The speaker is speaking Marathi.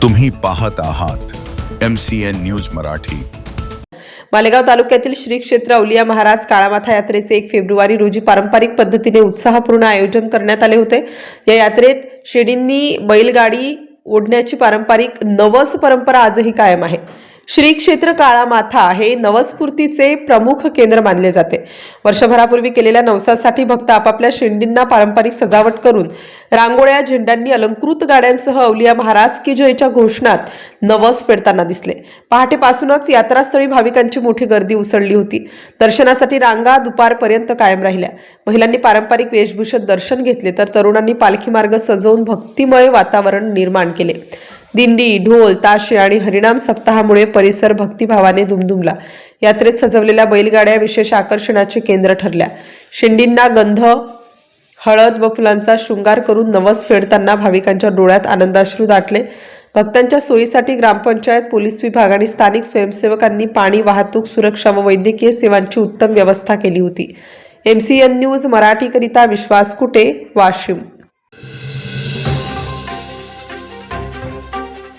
तुम्ही पाहत आहात MCN न्यूज मराठी। मालेगाव तालुक्यातील श्री क्षेत्र औलिया महाराज काळामाथा यात्रेचे 1 फेब्रुवारी रोजी पारंपरिक पद्धतीने उत्साहपूर्ण आयोजन करण्यात आले होते। या यात्रेत शेडींनी बैलगाडी ओढण्याची पारंपरिक नवस परंपरा आजही कायम आहे। श्री क्षेत्र काळामाथा हे नवस्फूर्तीचे प्रमुख केंद्र मानले जाते। वर्षभरापूर्वी केलेल्या नवसासाठी भक्त आपापल्या शेंडींना पारंपरिक सजावट करून रांगोळ्या झेंड्यांनी अलंकृत गाड्यांसह औलिया महाराज की जयच्या घोषणात नवस पेटताना दिसले। पहाटेपासूनच यात्रास्थळी भाविकांची मोठी गर्दी उसळली होती। दर्शनासाठी रांगा दुपारपर्यंत कायम राहिल्या। महिलांनी पारंपरिक वेशभूषेत दर्शन घेतले तर तरुणांनी पालखी मार्ग सजवून भक्तिमय वातावरण निर्माण केले। दिंडी, ढोल, ताशे आणि हरिनाम सप्ताहामुळे परिसर भक्तिभावाने दुमदुमला। यात्रेत सजवलेल्या बैलगाड्या विशेष आकर्षणाचे केंद्र ठरल्या। शेंडींना गंध, हळद व फुलांचा शृंगार करून नवस फेडताना भाविकांच्या डोळ्यात आनंदाश्रू दाटले। भक्तांच्या सोयीसाठी ग्रामपंचायत, पोलीस विभाग आणि स्थानिक स्वयंसेवकांनी पाणी, वाहतूक, सुरक्षा व वैद्यकीय सेवांची उत्तम व्यवस्था केली होती। MCN न्यूज मराठीकरिता विश्वास कुटे, वाशिम।